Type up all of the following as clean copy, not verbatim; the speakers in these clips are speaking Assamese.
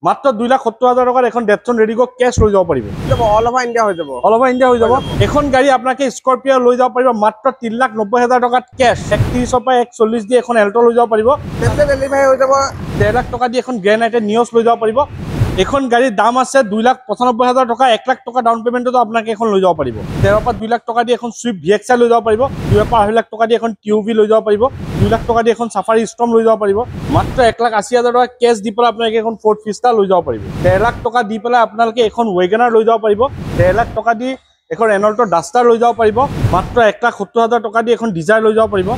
মাত্ৰ 2,70,000 টকাৰ এখন ডেটছন ৰেডিগো কেছ লৈ যাব পাৰিব অল ওভাৰ ইণ্ডিয়া হৈ যাব অল ওভাৰ ইণ্ডিয়া হৈ যাব এখন গাড়ী আপোনাকে স্কৰপিঅ লৈ যাব পাৰিব মাত্ৰ 3,90,000 টকাত কেছ 31 পৰা 140 দি এখন এল্টো লৈ যাব পাৰিব টেম্পলেট ডেলিভাৰী হৈ যাব 1.5 লাখ টকা দি এখন গ্ৰেণ্ড আইটেন নিয়স লৈ যাব পাৰিব এখন গাড়ীৰ দাম আছে 2,95,000 টকা 1 লাখ টকা ডাউন পেমেণ্টতো আপোনাকে এখন লৈ যাব পাৰিব 13 পৰা 2 লাখ টকা দি এখন সুইফট ভিএক্সআই লৈ যাব পাৰিব 2 পৰা 2.5 লাখ টকা দি এখন টিউভি লৈ যাব পাৰিব 2 লাখ টকা দি এখন সাফাৰি ষ্টৰ্ম লৈ যাব পাৰিব মাত্ৰ 1,80,000 টকা কেছ দি পেলাই আপোনাকে এখন ফৰ্ড ফিষ্টা লৈ যাব পাৰিব 1.5 লাখ টকা দি পেলাই আপোনালোকে এখন ৱেগনাৰ লৈ যাব পাৰিব 1.5 লাখ টকা দি এখন ৰেনল্ট ডাষ্টাৰ লৈ যাব পাৰিব মাত্ৰ 1,70,000 টকা দি এখন ডিজায়াৰ লৈ যাব পাৰিব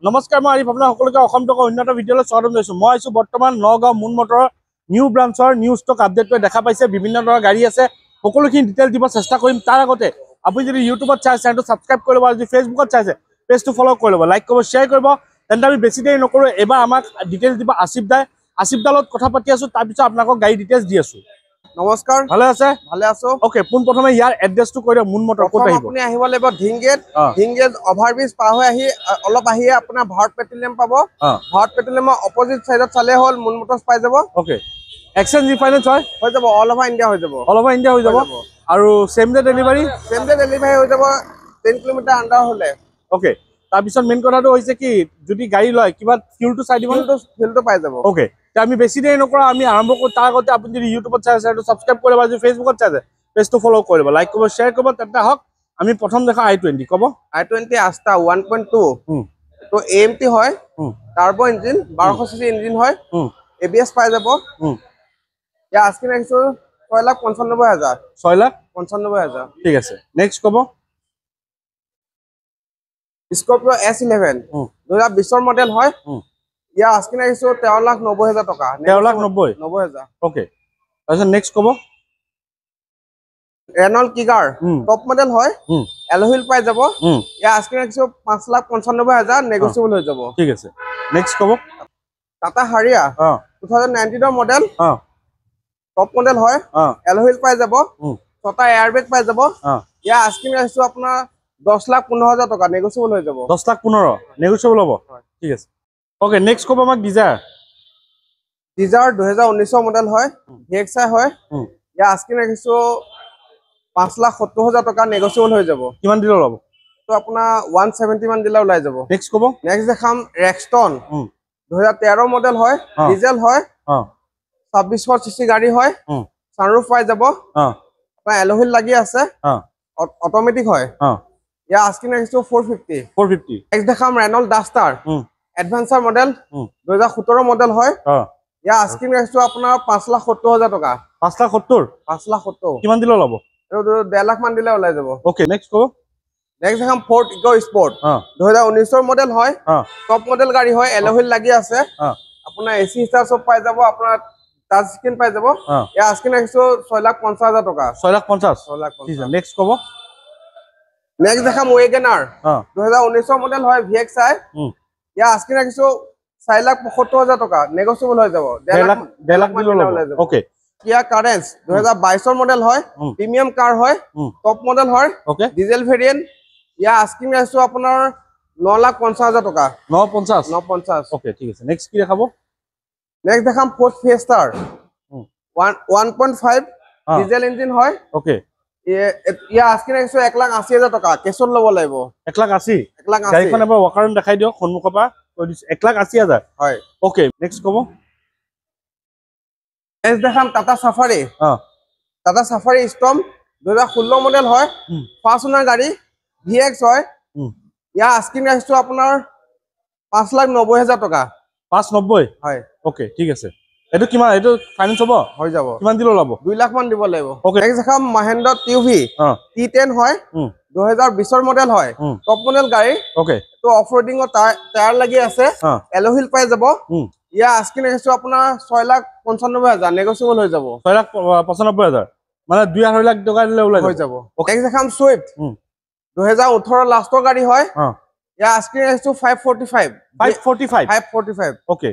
নমস্কাৰ মই আৰিফ আপোনাক সকলোকে অসম টকা উন্নত ভিডিঅ'লৈ স্বাগতম জনাইছো মই আছো বৰ্তমান নগাঁও মুন মটৰৰ নিউ ব্ৰাঞ্চৰ নিউ ষ্টক আপডেট দেখা পাইছে বিভিন্ন ধৰণৰ গাড়ী আছে সকলোখিনি ডিটেইল দিব চেষ্টা কৰিম তাৰ আগতে আপুনি যদি ইউটিউবত চাই চেনেলটো সাবস্ক্ৰাইব কৰি ল'ব আৰু যদি ফেচবুকত চাইছে পেজটো ফলো কৰি ল'ব লাইক কৰিব শ্বেয়াৰ কৰিব তেন্তে আমি বেছি দেৰি নকৰো এবাৰ আমাক ডিটেইলছ দিব আসিফ দালত কথা পাতি আছো তাৰ পিছত আপোনাক গাড়ী ডিটেইলছ দি আছো নমস্কাৰ ভালে আছো ওকে পোন প্ৰথমে ইয়াৰ এড্ৰেছটো কৈ দিয়ক মুন মটৰ ক'ত আহিব আপুনি আহিব লাগিব ধিংগেট অভাৰব্ৰিজ পাৰ হৈ আহি অলপ আহি আপোনাৰ ভাৰত পেট্ৰলিয়াম পাব ভাৰত পেট্ৰলিয়ামৰ অপজিট সাইডত চালে হ'ল মুন মটৰ্ছ পাই যাব ওকে এক্সচেঞ্জ ৰিফাইনেন্স হয় হৈ যাব অল ওভাৰ ইণ্ডিয়া হৈ যাব আৰু সেম ডে ডেলিভাৰী হৈ যাব 10 কিলোমিটাৰ আন্ডাৰ হলে ওকে তাৰপিছত মেইন কথাটো হৈছে কি যদি গাড়ী লয় কিবা ফিউলটো চাই দিব ফিউলটো পাই যাব ওকে আমি বেছি দেৰি নকৰা আমি আৰম্ভ কৰোঁ তাৰ আগতে আপুনি যদি ইউটিউবত চাই আছে সাবস্ক্ৰাইব কৰি ল'ব যদি ফেচবুকত চাইছে পেজটো ফলো কৰি ল'ব লাইক কৰিব শ্বেয়াৰ কৰিব তেন্তে হওক আমি প্ৰথম দেখা i20 ক'ব i20 আস্তা 1.2 তো AMT হয় টাৰ্বো ইঞ্জিন 1200 সিসি ইঞ্জিন হয় ABS পাই যাব ইয়া আজকে নেক্সট 6,95,000 6,95,000 ঠিক আছে নেক্সট ক'ব স্কৰপিঅ S11 2020 মডেল হয় ইয়া আজকে নেক্সট 13,90,000 টকা 13,90,000 ওকে তাৰপিছত নেক্সট ক'ব ৰেনল্ট কিগাৰ টপ মডেল হয় এলহুইল পাই যাব ইয়া আজকে নেক্সট 5,95,000 নেগোচিয়েবল হৈ যাব ঠিক আছে নেক্সট ক'ব টাটা হাৰিয়া 2019 ৰ মডেল টপ মডেল হয় এলহুইল পাই যাব ছটা এয়াৰবেগ পাই যাব ইয়া আজকে নেক্সট আপোনাৰ 10,15,000 টকা নেগোচিয়েবল হৈ যাব 10,15,000 নেগোচিয়েবল হ'ব ঠিক আছে ওকে নেক্সট ক'ব আমাক ডিজায়াৰ 2019 মডেল হয় ভিএক্সআই হয় ইয়া আজকে নেক্সট 5,70,000 টকা নেগোচিয়েবল হৈ যাব কিমান দিলে ল'ব তো আপোনাৰ 170 মান দিলে ওলাই যাব নেক্সট ক'ব নেক্সট দেখাম ৰেক্সটন 2013 মডেল হয় ডিজেল হয় 2600 সিসি গাড়ী হয় সানৰুফ পাই যাব আপোনাৰ এলহুইল লাগি আছে অটোমেটিক হয় ইয়া আজকে নেক্সট 450 নেক্সট দেখাম ৰেনল্ট ডাষ্টাৰ এডভান্সাৰ মডেল 2017 মডেল হয় ইয়া আজকে নেক্সট আপোনাৰ 5,70,000 টকা 5,70,000 কিমান দিলে ল'ব 1.5 লাখ মান দিলে ওলাই যাব ওকে নেক্সট ক'ব নেক্সট দেখাম ফৰ্ড ইকো স্পৰ্ট 2019 মডেল হয় টপ মডেল গাড়ী হয় এলহুইল লাগি আছে আপোনাৰ এসি হিটাৰ সব পাই যাব আপোনাৰ টাচ স্ক্ৰিন পাই যাব ইয়া আজকে নেক্সট 6,50,000 টকা 6,50,000 নেক্সট ক'ব নেক্সট দেখাম ৱেগনাৰ 2019 মডেল হয় ভিএক্সআই ইয়া আজকে নেক্সট 4,75,000 টকা নেগোচিয়েবল হৈ যাব 1.5 লাখ দিলে ওলাই যাব ওকে কিয়া কাৰেন্স 2022 মডেল হয় প্ৰিমিয়াম কাৰ হয় টপ মডেল হয় ডিজেল ভেৰিয়েন্ট ইয়া আস্কিং নেক্সট আপোনাৰ 9,50,000 টকা 950 ওকে ঠিক আছে নেক্সট কি দেখাব নেক্সট দেখাম ফ'ৰ্ড ফিয়েষ্টাৰ 1.5 ডিজেল ইঞ্জিন হয় ওকে ইয়া আস্কিং নেক্সট 1,80,000 টকা কেছত ল'ব লাগিব 1,80,000 গাড়ীখন এবাৰ ৱাকাৰন দেখাই দিয়ক সন্মুখৰ পৰা কৈ দিছো 1,80,000 হয় ওকে নেক্সট ক'ব নেক্সট দেখাম টাটা সাফাৰি ষ্টৰ্ম 2016 মডেল হয় ফাৰ্ষ্ট ওনাৰ গাড়ী ভিএক্স হয় ইয়া আস্কিং নেক্সট আপোনাৰ 5,90,000 টকা 5,90,000 হয় ওকে ঠিক আছে এটো কিমান এটো ফাইনান্স হ'ব হৈ যাব কিমান দিলে ল'ব 2 লাখ মান দিব লাগিব ওকে নেক্সট দেখাম মহেন্দ্ৰ টিউভি T10 হয় 2020 মডেল হয় টপ মডেল গাড়ী ওকে তো অফৰোডিংৰ টায়াৰ লাগি আছে এলহুইল পাই যাব ইয়া আস্কিং নেক্সট আপোনাৰ 6,95,000 নেগোচিয়েবল হৈ যাব 6,95,000 মানে 2.5 লাখ টকা দিলে ওলাই হৈ যাব নেক্সট দেখাম সুইফট 2018 লাষ্টৰ গাড়ী হয় ইয়া আস্কিং নেক্সট 545 ওকে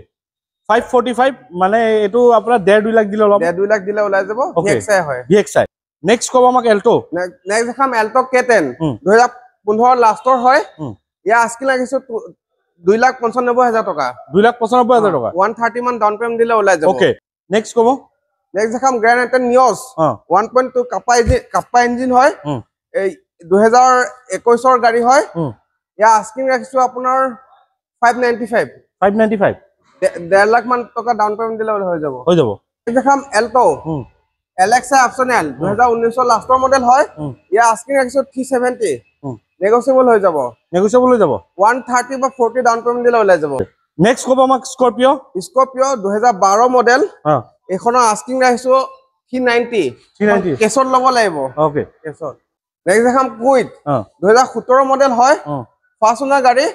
545 মানে এটো আপোনাৰ 1.5 লাখ দিলে ওলাব 2 লাখ দিলে ওলাই যাব ভিএক্সআই হয় ভিএক্সআই নেক্সট ক'ব আমাক এল্টো নেক্সট দেখাম এল্টো K10 2015 লাষ্টৰ হয় ইয়া আস্কিং নেক্সট 2,95,000 টকা 2,95,000 টকা 130 মান ডাউন পেমেন্ট দিলে ওলাই যাব ওকে নেক্সট কব নেক্সট দেখাম গ্ৰ্যান্ড আইটেন নিয়স 1.2 কাপ্পা ইঞ্জিন হয় এই 2021 ৰ গাড়ী হয় ইয়া আস্কিং ৰাখিছো আপোনাৰ 595 1.5 লাখ মান টকা ডাউন পেমেন্ট দিলে হৈ যাব দেখাম এল্টো এলেক্সা অপশনাল 2019 ৰ লাষ্টৰ মডেল হয় ইয়া আস্কিং ৰাখিছো 370 নেগোশিয়েবল হৈ যাব 130 বা 40 ডাউন পেমেন্ট দিলে ওলাই যাব নেক্সট কব আমাক স্কৰপিঅ 2012 মডেল এখনৰ আস্কিং ৰাখিছো 390 কেছৰ ল'ব লাগিব ওকে কেছৰ নেক্সট দেখাম কুইট 2017 মডেল হয় ফাৰ্ষ্ট ওনাৰ গাড়ী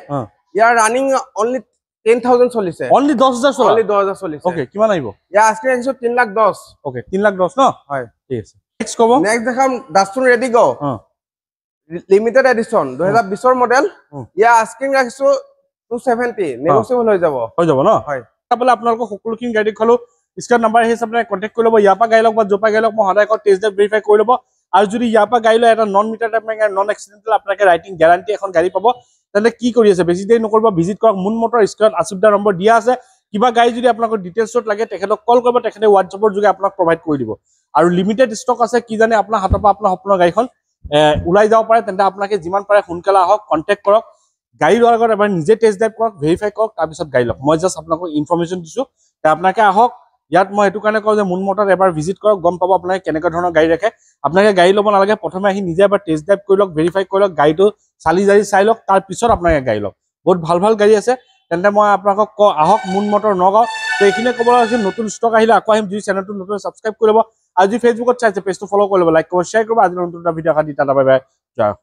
ইয়াৰ ৰানিং অনলি 10,000 চলিছে অনলি 10,000 চলা অনলি 10,000 চলিছে ওকে কিমান আহিব ইয়াৰ আস্কিং ৰাখিছো 3,10,000 ওকে 3,10,000 ন হয় ঠিক আছে নেক্সট কব নেক্সট দেখাম ডাস্টন ৰেডিগো লিমিটেড এডিশন 2020 ৰ মডেল ইয়া আস্কিং ৰাখিছো 270 নেগোশিয়েবল হৈ যাব ন হয় তাপলে আপোনালোক সকলোখিনি গাড়ী খলো স্ক্ৰিন নাম্বাৰ হিচাপে আপোনাক কন্টাক্ট কৰি ল'ব ইয়াৰ পৰা গাড়ী লওক বা জপা গাড়ী লওক মই সদায় টেষ্ট ড্ৰাইভ ভেৰিফাই কৰি ল'ব আৰু যদি ইয়াৰ পৰা গাড়ী লৈ এটা non meter type non accidental আপোনাকে ৰাইটিং গ্যাৰান্টি এখন গাড়ী পাব তেন্তে কি কৰি আছে বেছি দেৰি নকৰিব ভিজিট কৰক মুন মটৰ স্ক্ৰিনত আছিফদা নম্বৰ দিয়া আছে কিবা গাড়ী যদি আপোনাক ডিটেইলছত লাগে তেখেতক কল কৰিব তেখেতে হোৱাটছএপৰ যোগে আপোনাক প্ৰভাইড কৰি দিব আৰু লিমিটেড ষ্টক আছে কি জানে আপোনাৰ হাতৰ পৰা আপোনাৰ সপোনৰ গাড়ীখন ওলাই যাব পাৰে তেন্তে আপোনাকে যিমান পাৰে সোনকালে আহক কন্টেক্ট কৰক গাড়ী লোৱাৰ আগত এবাৰ নিজে টেষ্ট ড্ৰাইভ কৰক ভেৰিফাই কৰক তাৰপিছত গাড়ী লওক মই জাষ্ট আপোনাক ইনফৰমেশ্যন দিছো আপোনাকে আহক ইয়াত মই এটো কাৰণে কওঁ যে মুন মটৰ এবাৰ ভিজিট কৰক গম পাব আপোনাকে কেনেকুৱা ধৰণৰ গাড়ী ৰাখে আপোনাকে গাড়ী ল'ব নালাগে প্ৰথমে আহি নিজে এবাৰ টেষ্ট ড্ৰাইভ কৰি লওক ভেৰিফাই কৰি লওক গাড়ীটো চালি জাৰি চাই লওক তাৰ পিছত আপোনাকে গাড়ী লওক বহুত ভাল গাড়ী আছে তেন্তে মই আপোনাকক আহক মুন মটৰ নগাঁও তো এইখিনিয়ে ক'ব আছে নতুন ষ্টক আহিলে আকৌ আহিম যদি চেনেলটো নতুন সাবস্ক্ৰাইব কৰি ল'ব আৰু যদি ফেচবুকত চাইছে পেজটো ফলো কৰি ল'ব লাইক কৰিব শ্বেয়াৰ কৰিব আজি নতুন এটা ভিডিঅ' আদি টাটা বাই বাই জয়